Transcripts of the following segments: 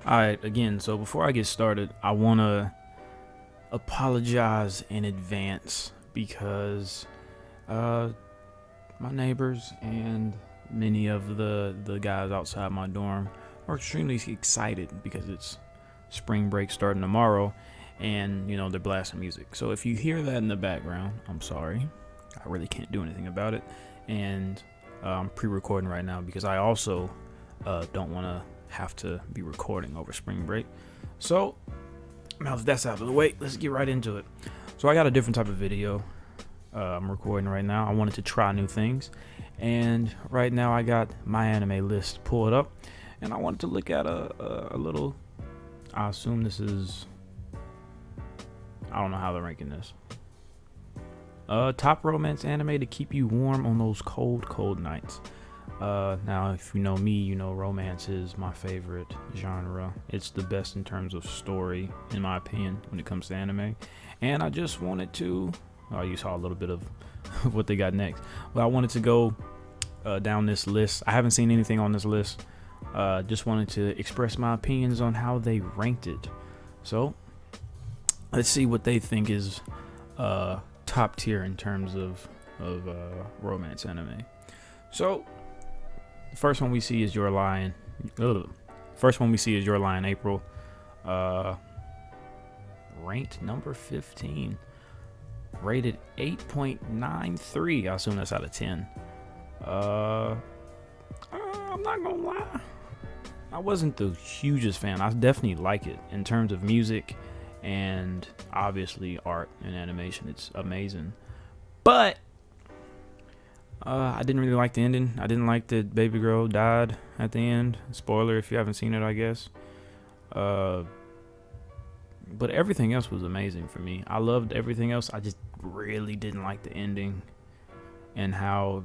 Alright, again, so before I get started, I want to apologize in advance because uh, my neighbors and many of the guys outside my dorm are extremely excited because it's spring break starting tomorrow, and they're blasting music. So if you hear that in the background, I'm sorry. I really can't do anything about it, and I'm pre-recording right now because I also don't want to have to be recording over spring break. So now that that's out of the way, let's get right into it. So I got a different type of video I'm recording right now. I wanted to try new things, and right now I got my anime list pulled up, and I wanted to look at a little. I assume this is, I don't know how they're ranking this. Top romance anime to keep you warm on those cold nights. Now, if you know me, you know romance is my favorite genre. It's the best in terms of story, in my opinion, when it comes to anime. And I just wanted to, you saw a little bit of what they got next. But I wanted to go down this list. I haven't seen anything on this list. Just wanted to express my opinions on how they ranked it. So, let's see what they think is top tier in terms of romance anime. So, the first one we see is Your Lie in April. Ranked number 15. Rated 8.93. I assume that's out of 10. I'm not gonna lie. I wasn't the hugest fan. I definitely like it in terms of music and obviously art and animation. It's amazing. But I didn't really like the ending. I didn't like that baby girl died at the end. Spoiler if you haven't seen it, I guess. But everything else was amazing for me. I loved everything else. I just really didn't like the ending and how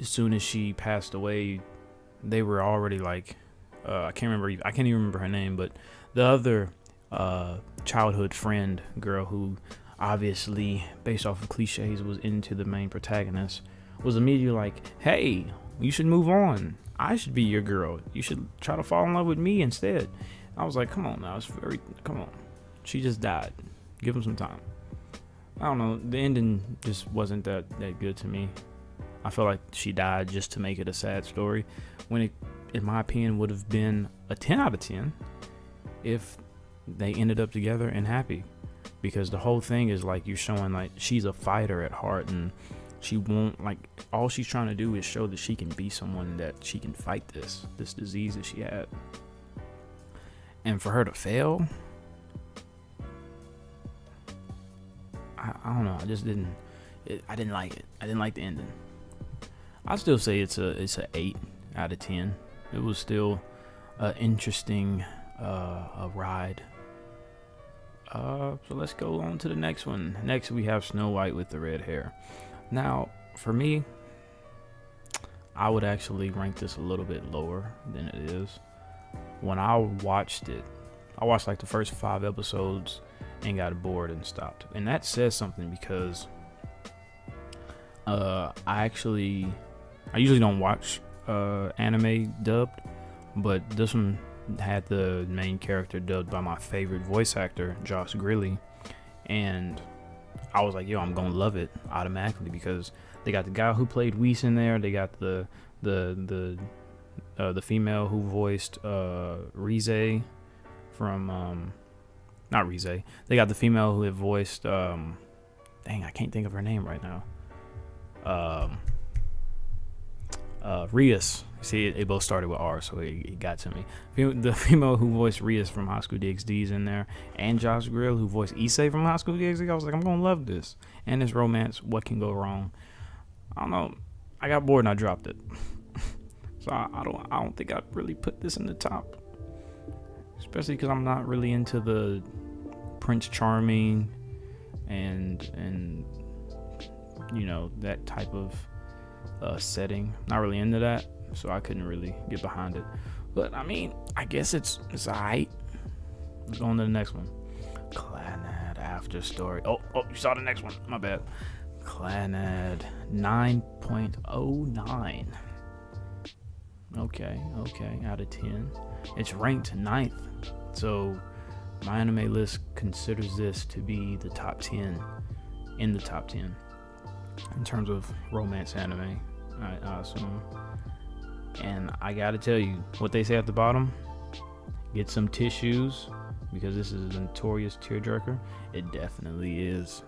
as soon as she passed away, they were already like, I can't even remember her name, but the other childhood friend girl who obviously, based off of cliches, was into the main protagonist, was immediately like, hey, you should move on. I should be your girl. You should try to fall in love with me instead. I was like, come on now. Come on. She just died. Give him some time. I don't know. The ending just wasn't that good to me. I felt like she died just to make it a sad story, when it, in my opinion, would have been a 10 out of 10 if they ended up together and happy. Because the whole thing is like, you're showing like she's a fighter at heart, and she won't, like, all she's trying to do is show that she can be someone, that she can fight this disease that she had. And for her to fail, I don't know. I just didn't. I didn't like it. I didn't like the ending. I still say it's a 8 out of 10. It was still an interesting a ride. So let's go on to the next one. Next we have Snow White with the red hair. Now, for me, I would actually rank this a little bit lower than it is. When I watched it, I watched like the first 5 episodes and got bored and stopped. And that says something because I usually don't watch anime dubbed, but this one had the main character dubbed by my favorite voice actor, Josh Grille, and I was like, yo, I'm gonna love it automatically because they got the guy who played Whis in there. They got the female who voiced Rize from not Rize. They got the female who had voiced dang, I can't think of her name right now. Rias. See, they both started with R, so it got to me. The female who voiced Rias from High School DxD is in there, and Josh Grille who voiced Issei from High School DxD. I was like, I'm gonna love this, and this romance. What can go wrong? I don't know. I got bored and I dropped it. So I don't think I'd really put this in the top, especially because I'm not really into the Prince Charming and that type of setting. Not really into that, so I couldn't really get behind it. But I mean, I guess it's alright. Let's go on to the next one. Clannad After Story. Oh, you saw the next one. My bad. Clannad 9.09. Okay, out of 10. It's ranked 9th. So my anime list considers this to be the top 10, in the top 10 in terms of romance anime, I assume. And I gotta tell you, what they say at the bottom, get some tissues, because this is a notorious tearjerker. It definitely is.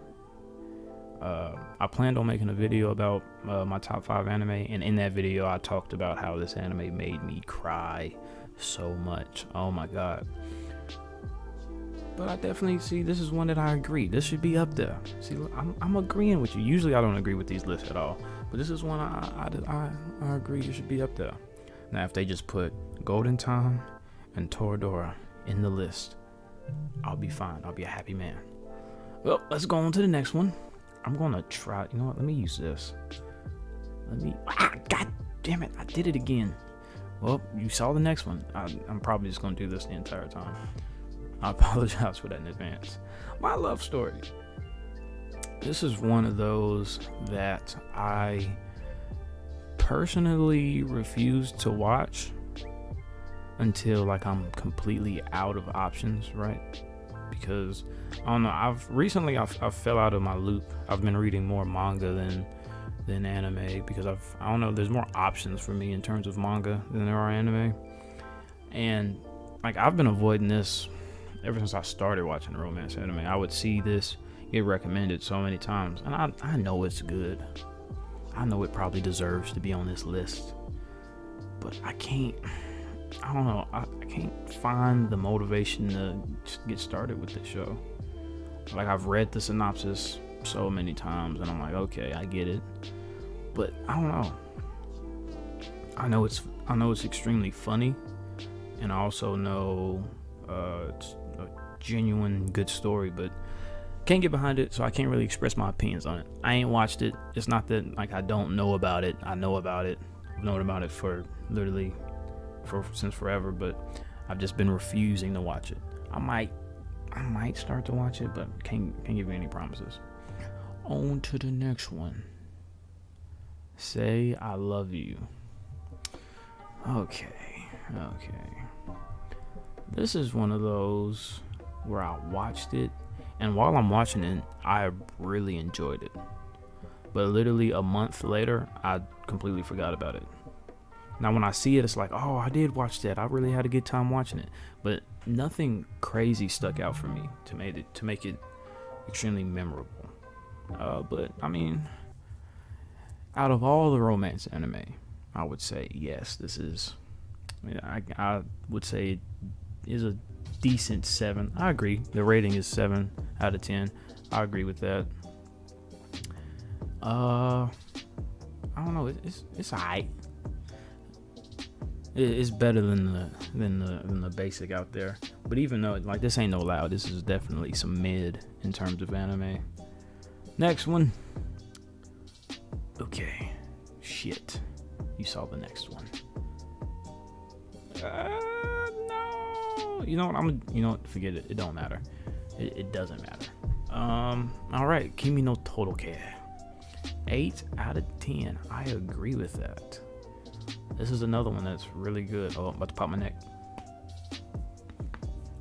I planned on making a video about my top 5 anime, and in that video I talked about how this anime made me cry so much. Oh my god. But I definitely see this is one that I agree. This should be up there. See, I'm agreeing with you. Usually I don't agree with these lists at all, but this is one I agree it should be up there. Now if they just put Golden Time and Toradora in the list, I'll be fine. I'll be a happy man. Well, let's go on to the next one. I'm gonna try. You know what? Let me use this. God damn it! I did it again. Well, you saw the next one. I'm probably just gonna do this the entire time. I apologize for that in advance. My love story. This is one of those that I personally refuse to watch until like I'm completely out of options, right? Because I don't know, I've fell out of my loop. I've been reading more manga than anime, because I don't know, there's more options for me in terms of manga than there are anime. And like I've been avoiding this ever since I started watching romance anime. I would see this get recommended so many times, and I know it's good. I know it probably deserves to be on this list, but I don't know, I can't find the motivation to get started with this show. Like I've read the synopsis so many times and I'm like, okay, I get it, but I don't know. I know it's extremely funny, and I also know it's a genuine good story, but can't get behind it, so I can't really express my opinions on it. I ain't watched it. It's not that like I don't know about it. I know about it. I've known about it for literally since forever, but I've just been refusing to watch it. I might start to watch it, but can't give you any promises. On to the next one. Say I Love You. Okay. This is one of those where I watched it, and while I'm watching it, I really enjoyed it. But literally a month later, I completely forgot about it. Now when I see it, it's like, oh, I did watch that. I really had a good time watching it. But nothing crazy stuck out for me to make it extremely memorable. But I mean, out of all the romance anime, I would say yes, this is. I would say it is a decent 7. I agree. The rating is 7 out of 10. I agree with that. I don't know. It's alright. It's better than the basic out there. But even though like this ain't no loud, this is definitely some mid in terms of anime. Next one. Okay. Shit. You saw the next one. No. You know what? Forget it. It don't matter. It doesn't matter. All right. Kimi no Toroke. 8 out of 10. I agree with that. This is another one that's really good. Oh, I'm about to pop my neck.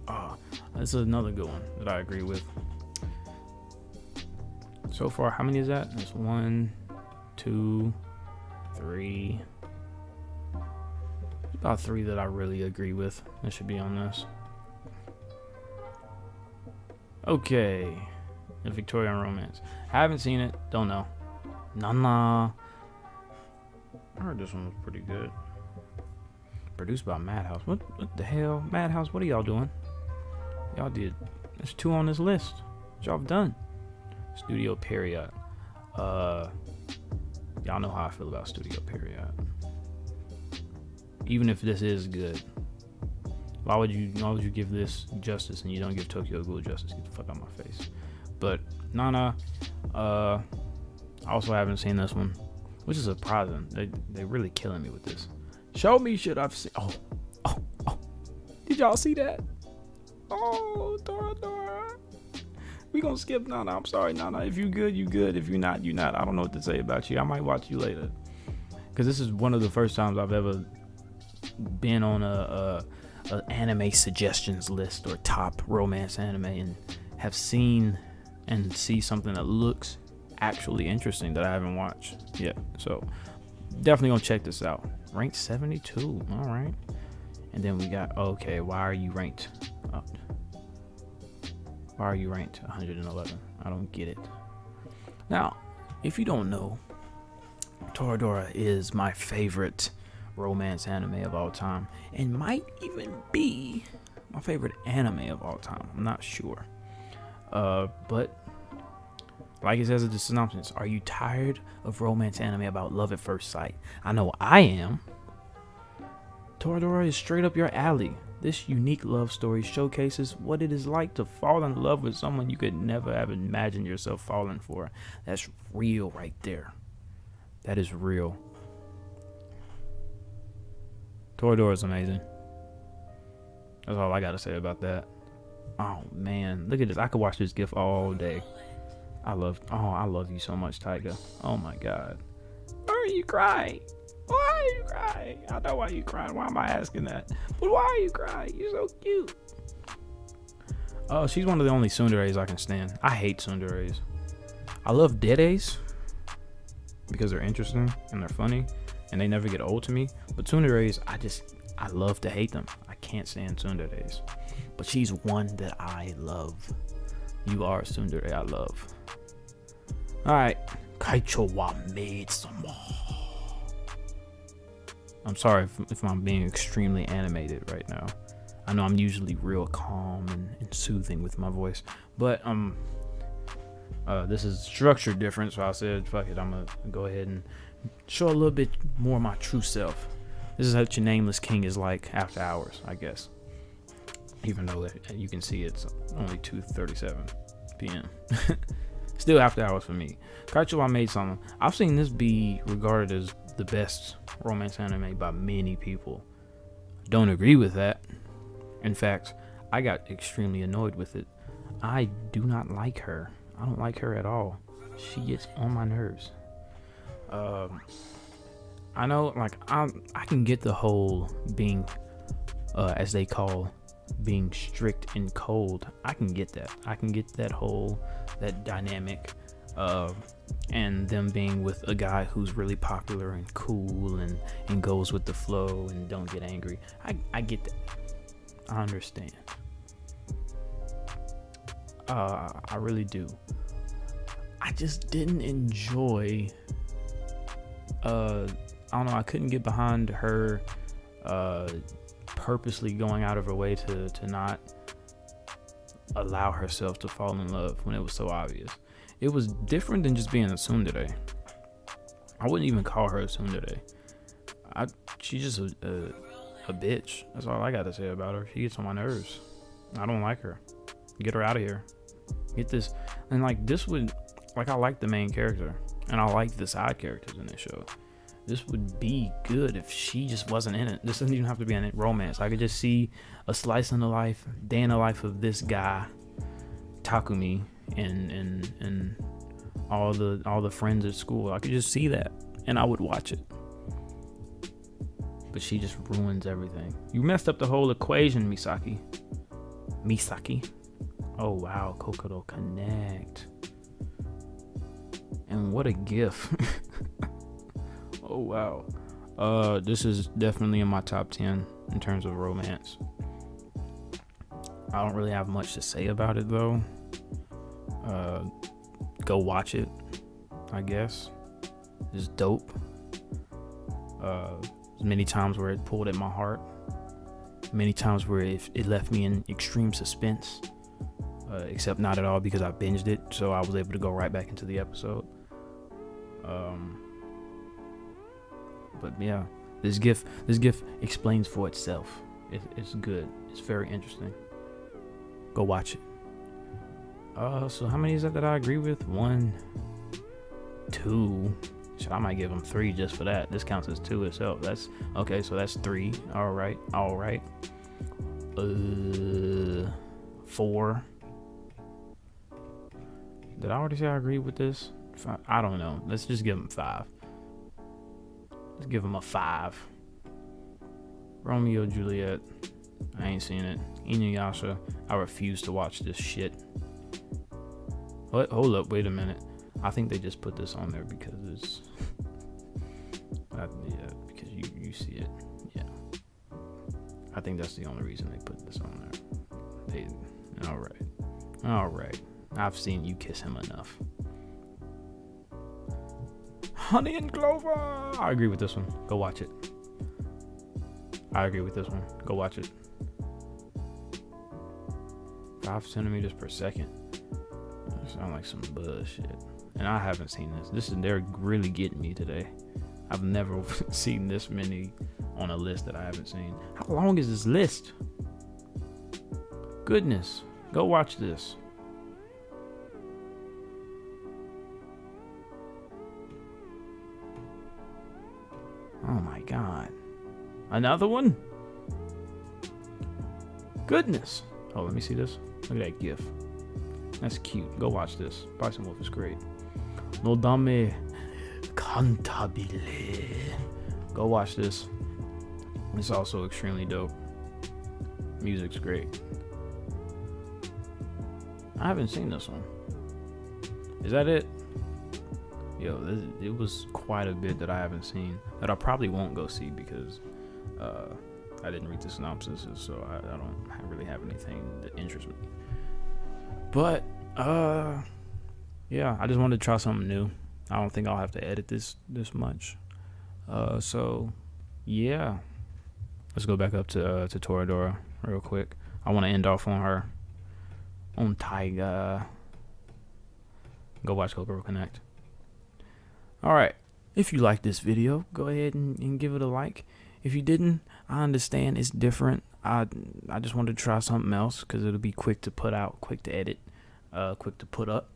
Oh, this is another good one that I agree with. So far, how many is that? There's 1, 2, 3. About 3 that I really agree with. That should be on this. Okay. The Victorian Romance. I haven't seen it. Don't know. Nah. I heard this one was pretty good. Produced by Madhouse. What the hell? Madhouse, what are y'all doing? Y'all did. There's 2 on this list. What y'all have done? Studio Period. Y'all know how I feel about Studio Period. Even if this is good, why would you give this justice and you don't give Tokyo Ghoul justice? Get the fuck out of my face. But Nana, I also haven't seen this one, which is surprising. They're really killing me with this. Show me shit I've seen. Oh. Did y'all see that? Oh, Toradora. We gonna skip Nana. I'm sorry, Nana. If you good, you good. If you're not, you not. I don't know what to say about you. I might watch you later. Because this is one of the first times I've ever been on a an anime suggestions list or top romance anime and have seen and see something that looks actually interesting that I haven't watched yet. So definitely gonna check this out. Ranked 72. All right. And then we got, okay, why are you ranked 111? I don't get it. Now, if you don't know, Toradora is my favorite romance anime of all time, and might even be my favorite anime of all time. I'm not sure. But like it says in the synopsis, are you tired of romance anime about love at first sight? I know I am. Toradora is straight up your alley. This unique love story showcases what it is like to fall in love with someone you could never have imagined yourself falling for. That's real right there. That is real. Toradora is amazing. That's all I gotta say about that. Oh man, look at this. I could watch this GIF all day. I love you so much, Tyga. Oh my god. Why are you crying? Why are you crying? I know why you crying. Why am I asking that? But why are you crying? You're so cute. Oh, she's one of the only tsunderes I can stand. I hate tsunderes. I love deades because they're interesting and they're funny and they never get old to me. But tsunderes, I love to hate them. I can't stand tsunderes. But she's one that I love. You are a tsundere I love. Alright. Kaicho wa maid-sama. I'm sorry if I'm being extremely animated right now. I know I'm usually real calm and soothing with my voice, but this is structured different, so I said, fuck it, I'm gonna go ahead and show a little bit more of my true self. This is what your nameless king is like after hours, I guess. Even though you can see it's only 2:37 p.m. Still after hours for me. Kaicho wa maid-sama. I've seen this be regarded as the best romance anime by many people. Don't agree with that. In fact, I got extremely annoyed with it. I do not like her. I don't like her at all. She gets on my nerves. I know, like, I can get the whole being, as they call, being strict and cold. I can get that. I can get that dynamic. And them being with a guy who's really popular and cool and goes with the flow and don't get angry. I get that. I understand. I really do. I just didn't enjoy, I don't know, I couldn't get behind her purposely going out of her way to not allow herself to fall in love when it was so obvious. It was different than just being a tsundere. I wouldn't even call her a tsundere. She's just a bitch. That's all I got to say about her. She gets on my nerves. I don't like her. Get her out of here. Get this. And like this would, like, I like the main character and I like the side characters in this show. This would be good if she just wasn't in it. This doesn't even have to be a romance. I could just see a slice in the life, day in the life of this guy, Takumi, and all the friends at school. I could just see that and I would watch it. But she just ruins everything. You messed up the whole equation, Misaki. Oh wow, Kokoro Connect. And what a gif. Oh wow. This is definitely in my top 10 in terms of romance. I don't really have much to say about it though. Go watch it, I guess. It's dope. Many times where it pulled at my heart. Many times where it left me in extreme suspense. Except not at all because I binged it, so I was able to go right back into the episode. But yeah, this GIF explains for itself. It's good. It's very interesting. Go watch it. So how many is that I agree with? 1, 2. Shit, I might give them 3 just for that. This counts as 2 itself. That's okay. So that's 3. All right. 4. Did I already say I agree with this? 5? I don't know. Let's just give them 5. Let's give them a 5. Romeo Juliet I ain't seen it. Inuyasha. I refuse to watch this shit. What? Hold up. Wait a minute. I think they just put this on there because it's. Yeah, because you see it. Yeah. I think that's the only reason they put this on there. All right. I've seen you kiss him enough. Honey and Clover. I agree with this one. Go watch it. I agree with this one. Go watch it. 5 centimeters per second. That sounds like some bullshit. And I haven't seen this. They're really getting me today. I've never seen this many on a list that I haven't seen. How long is this list? Goodness. Go watch this. Oh my god. Another one? Goodness. Oh, let me see this. Look at that gif. That's cute. Go watch this. Buy some Wolf is great. No dame cantabile. Go watch this. It's also extremely dope. Music's great. I haven't seen this one. Is that it? Yo, it was quite a bit that I haven't seen that I probably won't go see because I didn't read the synopsis, so I don't really have anything that interests me. But yeah, I just wanted to try something new. I don't think I'll have to edit this much. So yeah, let's go back up to Toradora real quick. I want to end off on her, on Taiga. Go watch Kokoro Connect. All right, if you liked this video, go ahead and give it a like. If you didn't, I understand, it's different. I just wanted to try something else because it'll be quick to put out, quick to edit, quick to put up.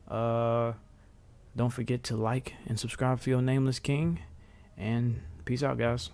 Don't forget to like and subscribe for your nameless king, and peace out, guys.